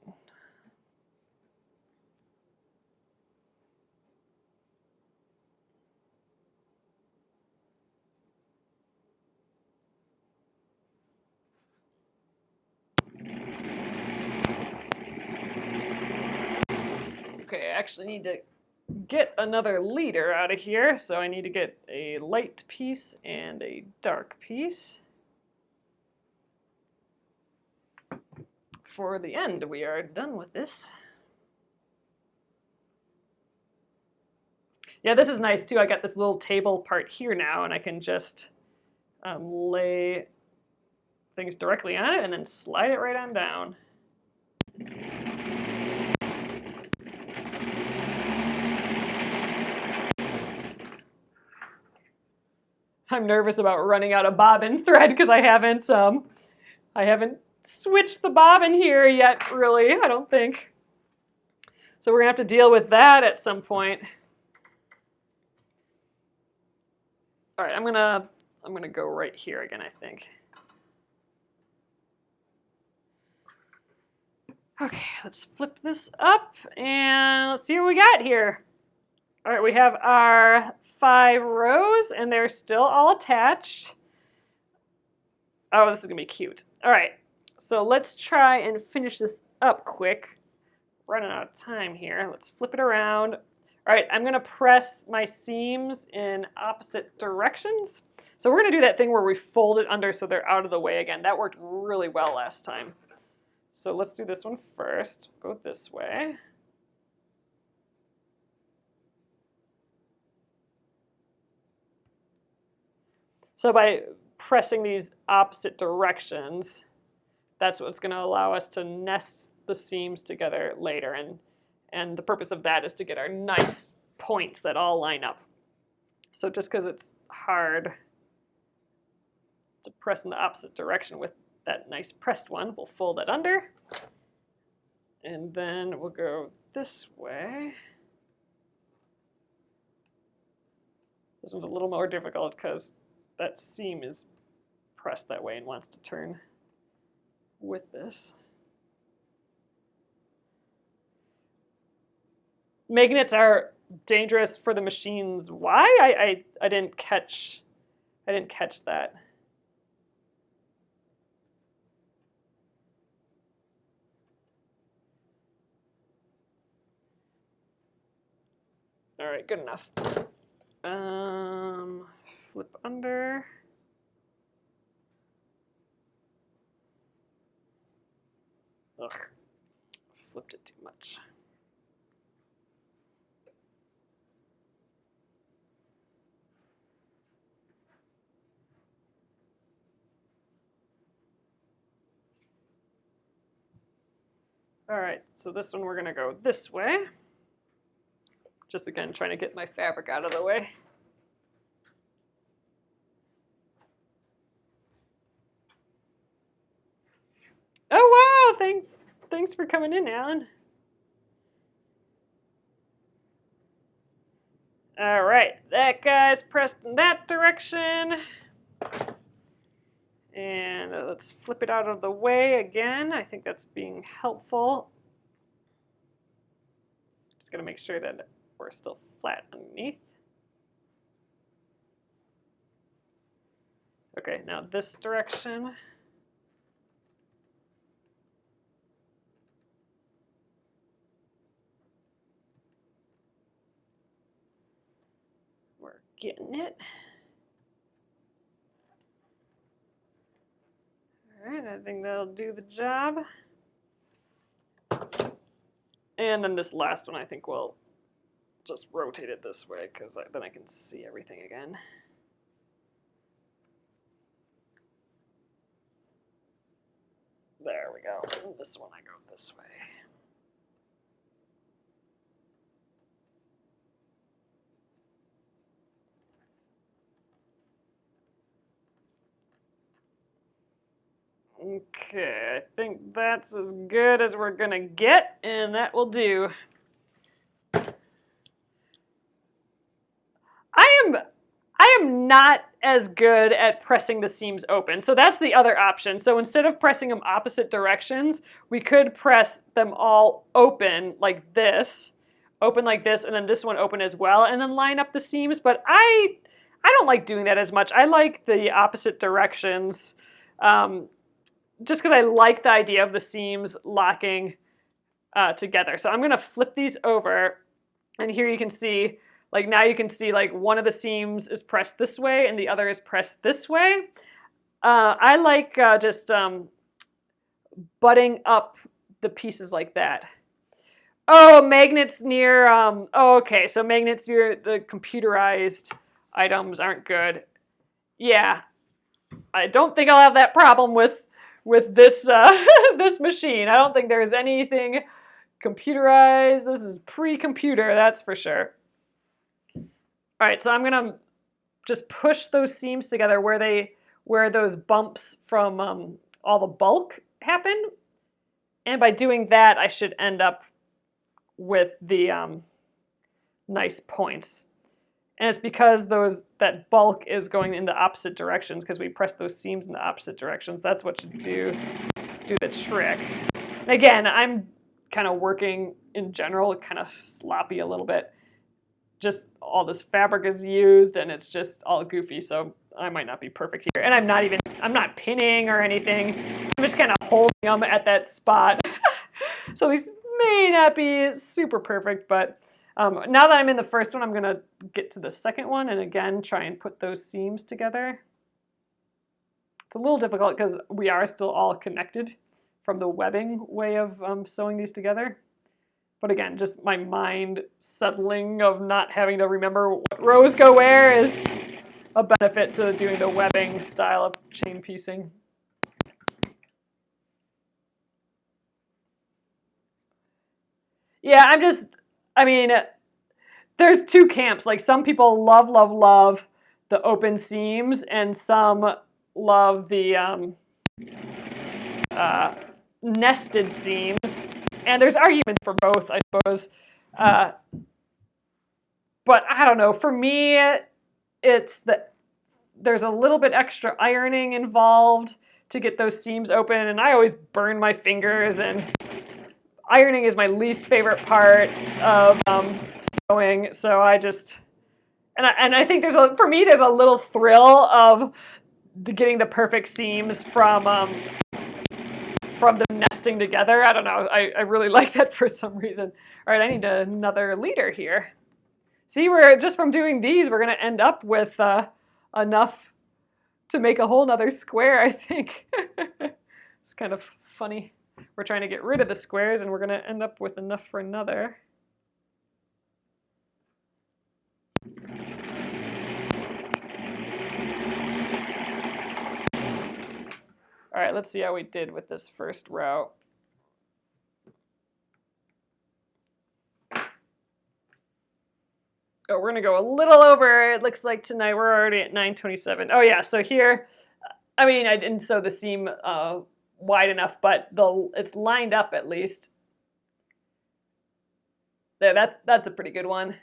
Okay, I actually need to get another leader out of here, so I need to get a light piece and a dark piece. For the end, we are done with this. Yeah, this is nice too. I got this little table part here now, and I can just lay things directly on it and then slide it right on down. I'm nervous about running out of bobbin thread because I haven't switched the bobbin here yet, really, I don't think. So we're gonna have to deal with that at some point. All right, I'm gonna go right here again, I think. Okay, let's flip this up and let's see what we got here. All right, we have our 5 rows and they're still all attached. Oh, this is gonna be cute. All right, so let's try and finish this up quick. Running out of time here. Let's flip it around. All right, I'm gonna press my seams in opposite directions. So we're gonna do that thing where we fold it under so they're out of the way again. That worked really well last time. So let's do this one first. Go this way. So by pressing these opposite directions, that's what's going to allow us to nest the seams together later. And the purpose of that is to get our nice points that all line up. So just because it's hard to press in the opposite direction with that nice pressed one, we'll fold it under. And then we'll go this way. This one's a little more difficult because that seam is pressed that way and wants to turn with this. Magnets are dangerous for the machines. Why? I didn't catch that. All right, good enough. Flip under. Ugh, flipped it too much. All right, so this one we're gonna go this way. Just again, trying to get my fabric out of the way. Oh wow, thanks for coming in, Alan. All right, that guy's pressed in that direction. And let's flip it out of the way again. I think that's being helpful. Just gonna make sure that we're still flat underneath. Okay, now this direction. We're getting it. All right, I think that'll do the job. And then this last one, I think we'll just rotate it this way because then I can see everything again. There we go. And this one I go this way. Okay, I think that's as good as we're gonna get, and that will do. I am not as good at pressing the seams open, so that's the other option. So instead of pressing them opposite directions, we could press them all open like this, and then this one open as well, and then line up the seams. But I don't like doing that as much. I like the opposite directions, just because I like the idea of the seams locking together. So I'm gonna flip these over, and here you can see, like now you can see like one of the seams is pressed this way and the other is pressed this way. I like just butting up the pieces like that. Oh, magnets near, oh, okay, so magnets near the computerized items aren't good. Yeah, I don't think I'll have that problem with this this machine. I don't think there's anything computerized. This is pre-computer, that's for sure. All right, so I'm gonna just push those seams together where those bumps from all the bulk happen, and by doing that, I should end up with the nice points. And it's because that bulk is going in the opposite directions because we press those seams in the opposite directions. That's what should do the trick. And again, I'm kind of working in general, kind of sloppy a little bit. Just all this fabric is used and it's just all goofy, so I might not be perfect here. And I'm not pinning or anything. I'm just kind of holding them at that spot. So these may not be super perfect, but now that I'm in the first one, I'm gonna get to the second one and again try and put those seams together. It's a little difficult because we are still all connected from the webbing way of sewing these together. But again, just my mind settling of not having to remember what rows go where is a benefit to doing the webbing style of chain piecing. Yeah, I mean, there's two camps. Like some people love, love, love the open seams and some love the nested seams. And there's arguments for both, I suppose. But I don't know. For me, it's that there's a little bit extra ironing involved to get those seams open, and I always burn my fingers, and ironing is my least favorite part of sewing. So I just, and I think for me, there's a little thrill of getting the perfect seams from them nesting together. I don't know. I really like that for some reason. All right, I need another leader here. See, just from doing these, we're going to end up with enough to make a whole nother square, I think. It's kind of funny. We're trying to get rid of the squares, and we're going to end up with enough for another. All right, let's see how we did with this first row. Oh, we're gonna go a little over. It looks like tonight we're already at 9:27. Oh yeah, so here, I mean, I didn't sew the seam wide enough, but it's lined up at least. There, that's a pretty good one.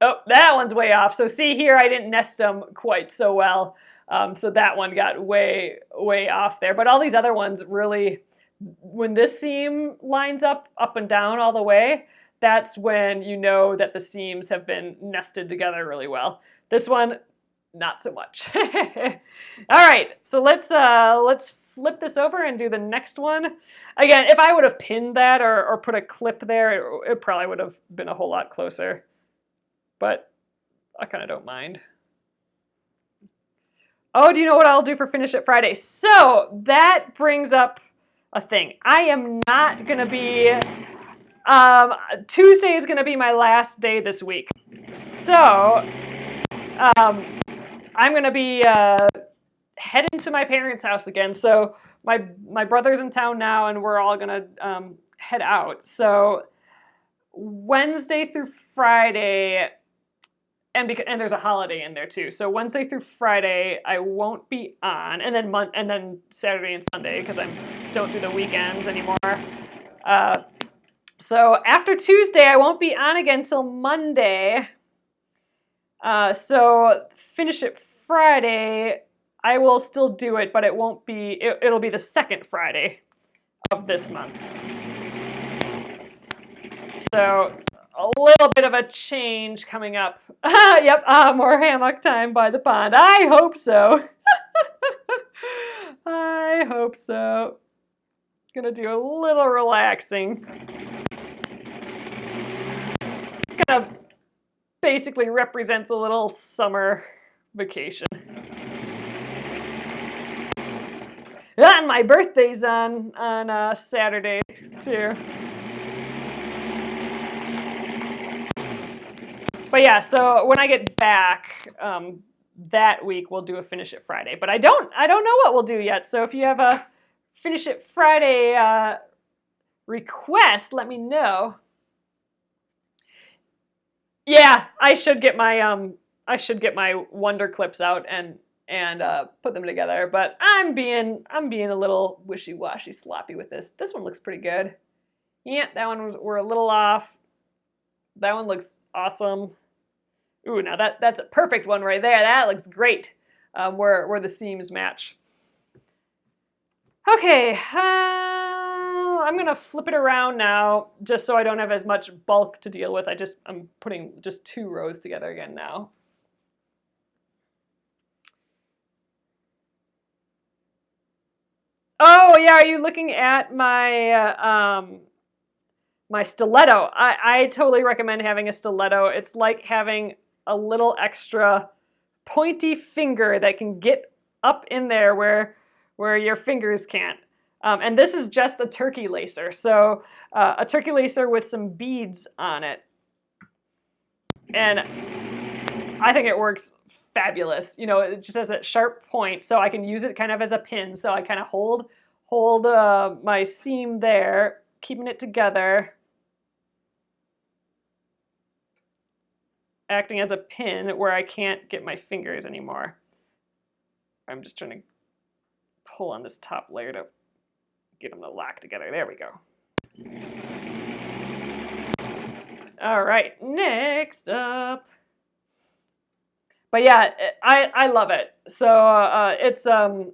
Oh, that one's way off. So see here, I didn't nest them quite so well. So that one got way, way off there. But all these other ones really, when this seam lines up and down all the way, that's when you know that the seams have been nested together really well. This one, not so much. All right, so let's flip this over and do the next one. Again, if I would have pinned that or put a clip there, it probably would have been a whole lot closer. But I kind of don't mind. Oh, do you know what I'll do for Finish It Friday? So that brings up a thing. I am not going to be, Tuesday is going to be my last day this week. So I'm going to be heading to my parents' house again. So my brother's in town now, and we're all going to head out. So Wednesday through Friday, and there's a holiday in there too. So Wednesday through Friday I won't be on, and then Saturday and Sunday because I don't do the weekends anymore. So after Tuesday I won't be on again till Monday. So finish it Friday. I will still do it, but it won't be. It'll be the second Friday of this month. So a little bit of a change coming up. Yep, more hammock time by the pond. I hope so. I hope so. Gonna do a little relaxing. It's kind of basically represents a little summer vacation. And my birthday's on Saturday too. But yeah, so when I get back that week, we'll do a Finish It Friday. But I don't know what we'll do yet. So if you have a Finish It Friday request, let me know. Yeah, I should get my Wonder Clips out and put them together. But I'm being a little wishy-washy, sloppy with this. This one looks pretty good. Yeah, that one we're a little off. That one looks awesome. Ooh, now that's a perfect one right there. That looks great. Where the seams match. Okay, I'm gonna flip it around now, just so I don't have as much bulk to deal with. I'm putting just 2 rows together again now. Oh yeah, are you looking at my my stiletto? I totally recommend having a stiletto. It's like having a little extra pointy finger that can get up in there where your fingers can't. And this is just a turkey lacer. So a turkey lacer with some beads on it. And I think it works fabulous. You know, it just has that sharp point, so I can use it kind of as a pin. So I kind of hold my seam there, keeping it together, acting as a pin where I can't get my fingers anymore. I'm just trying to pull on this top layer to get them to lock together. There we go. All right, next up. But yeah, I love it. So it's a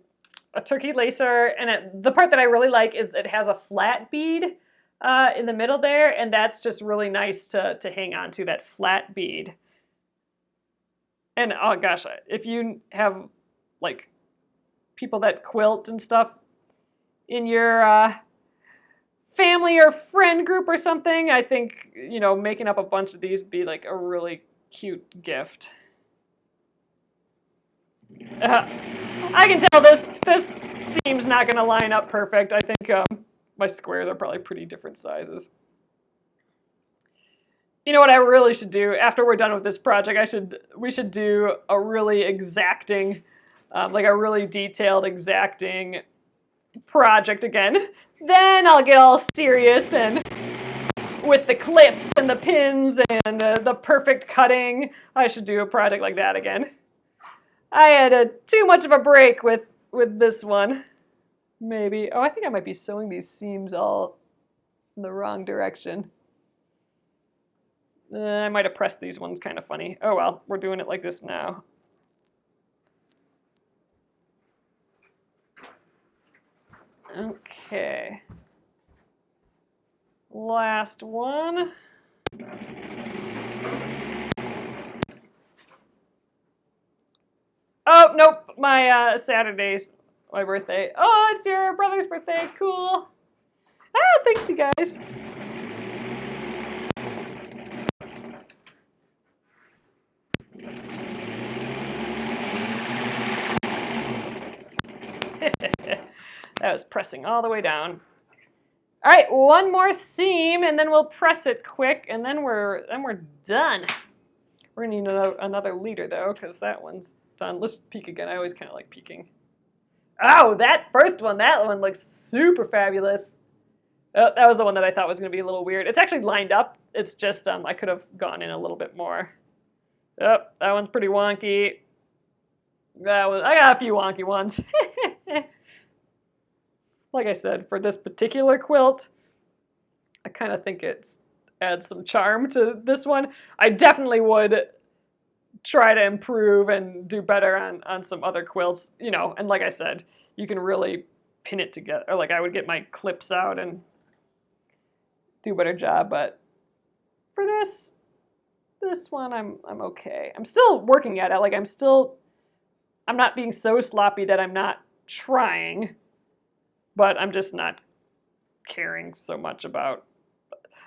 turkey lacer, and the part that I really like is it has a flat bead in the middle there, and that's just really nice to hang on to, that flat bead. And oh gosh, if you have like people that quilt and stuff in your family or friend group or something, I think, you know, making up a bunch of these would be like a really cute gift. I can tell this seam's not going to line up perfect. I think my squares are probably pretty different sizes. You know what I really should do after we're done with this project? We should do a really exacting, like a really detailed exacting project again. Then I'll get all serious and with the clips and the pins and the perfect cutting. I should do a project like that again. I had too much of a break with this one. Maybe. Oh, I think I might be sewing these seams all in the wrong direction. I might have pressed these ones kind of funny. Oh well, we're doing it like this now. Okay. Last one. Oh, nope, my Saturday's my birthday. Oh, it's your brother's birthday, cool. Ah, thanks you guys. That was pressing all the way down. All right, one more seam, and then we'll press it quick, and then we're done. We're gonna need another leader though, because that one's done. Let's peek again. I always kind of like peeking. Oh, that first one, that one looks super fabulous. Oh, that was the one that I thought was gonna be a little weird. It's actually lined up. It's just I could have gone in a little bit more. Oh, that one's pretty wonky. I got a few wonky ones. Like I said, for this particular quilt, I kind of think it adds some charm to this one. I definitely would try to improve and do better on some other quilts, you know, and like I said, you can really pin it together. Or like I would get my clips out and do a better job, but for this one I'm okay. I'm still working at it. Like I'm not being so sloppy that I'm not trying, but I'm just not caring so much about.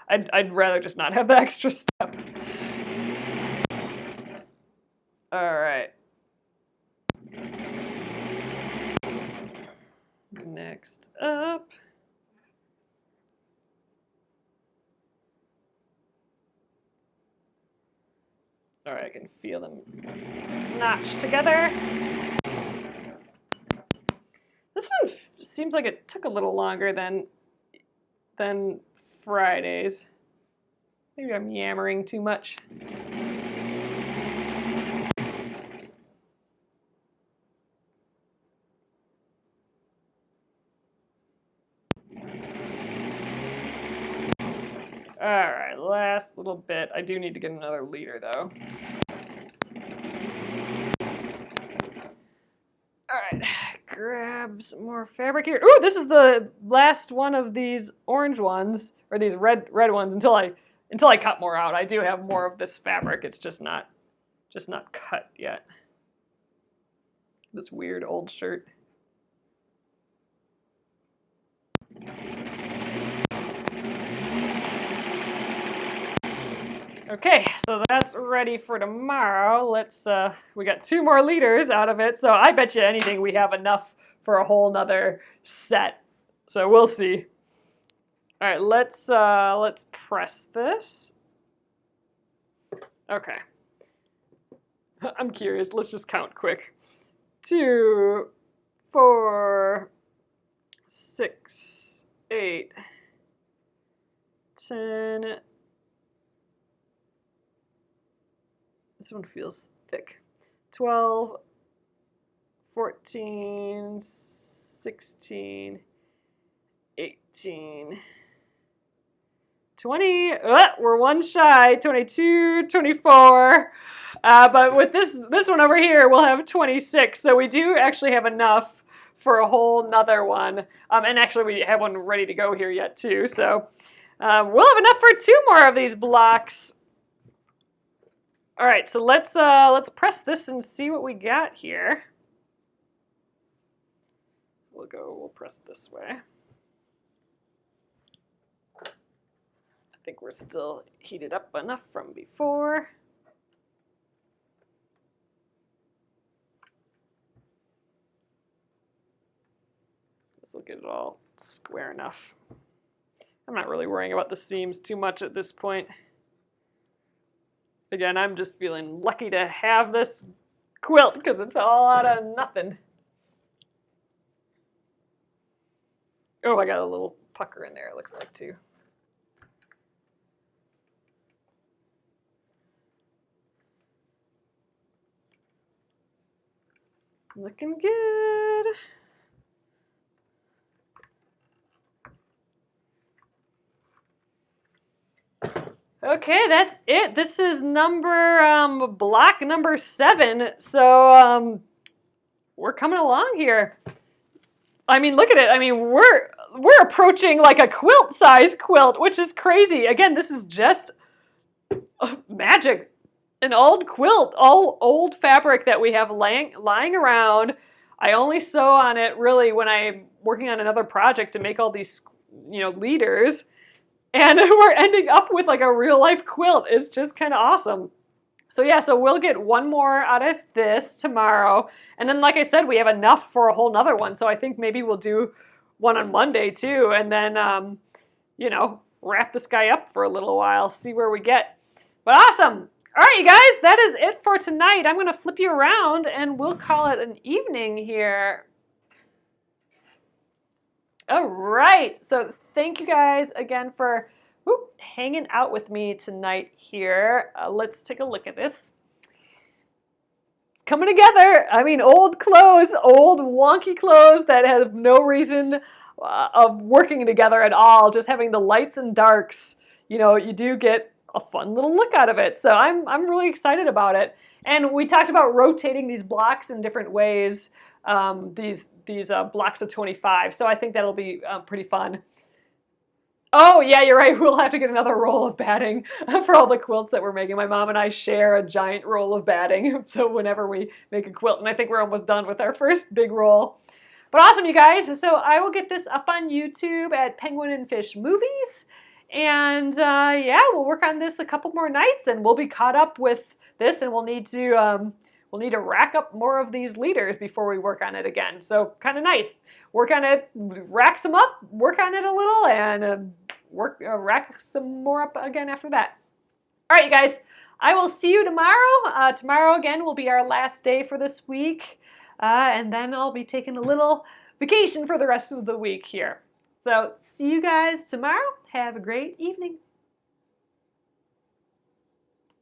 I'd rather just not have the extra step. All right. Next up. All right, I can feel them notched together. This one seems like it took a little longer than Friday's. Maybe I'm yammering too much. All right, last little bit. I do need to get another leader though. All right, grab some more fabric here. Ooh, this is the last one of these orange ones, or these red ones until I cut more out. I do have more of this fabric. It's just not cut yet. This weird old shirt. Okay, so that's ready for tomorrow. Let's, we got 2 more liters out of it, so I bet you anything we have enough for a whole nother set. So we'll see. All right, let's press this. Okay. I'm curious, let's just count quick. 2, 4, 6, 8, 10. This one feels thick. 12, 14, 16, 18, 20. We're one shy. 22, 24. But with this one over here, we'll have 26. So we do actually have enough for a whole nother one. And actually, we have one ready to go here yet too. So we'll have enough for 2 more of these blocks. All right, so let's press this and see what we got here. We'll press this way. I think we're still heated up enough from before. This will get it all square enough. I'm not really worrying about the seams too much at this point. Again, I'm just feeling lucky to have this quilt because it's all out of nothing. Oh, I got a little pucker in there, it looks like, too. Looking good. Okay, that's it. This is block number 7. So we're coming along here. I mean, look at it. I mean, we're approaching like a quilt size quilt, which is crazy. Again, this is just magic. An old quilt, all old fabric that we have lying around. I only sew on it really when I'm working on another project to make all these, leaders. And we're ending up with like a real life quilt. It's just kind of awesome. So yeah, so we'll get one more out of this tomorrow. And then like I said, we have enough for a whole nother one. So I think maybe we'll do one on Monday too. And then, wrap this guy up for a little while, see where we get. But awesome. All right, you guys, that is it for tonight. I'm going to flip you around and we'll call it an evening here. All right, so thank you guys again for hanging out with me tonight here. Let's take a look at this. it's coming together. I mean, old clothes, old wonky clothes that have no reason of working together at all. Just having the lights and darks, you know, you do get a fun little look out of it. So I'm really excited about it. And we talked about rotating these blocks in different ways. These blocks of 25. So I think that'll be pretty fun. Oh, yeah, you're right. We'll have to get another roll of batting for all the quilts that we're making. My mom and I share a giant roll of batting. So whenever we make a quilt, and I think we're almost done with our first big roll. But awesome, you guys. So I will get this up on YouTube at Penguin and Fish Movies. And yeah, we'll work on this a couple more nights and we'll be caught up with this, and we'll need to rack up more of these leaders before we work on it again. So kind of nice. Work on it, rack some up, work on it a little, and rack some more up again after that. All right, you guys. I will see you tomorrow. Tomorrow again will be our last day for this week, and then I'll be taking a little vacation for the rest of the week here. So see you guys tomorrow. Have a great evening.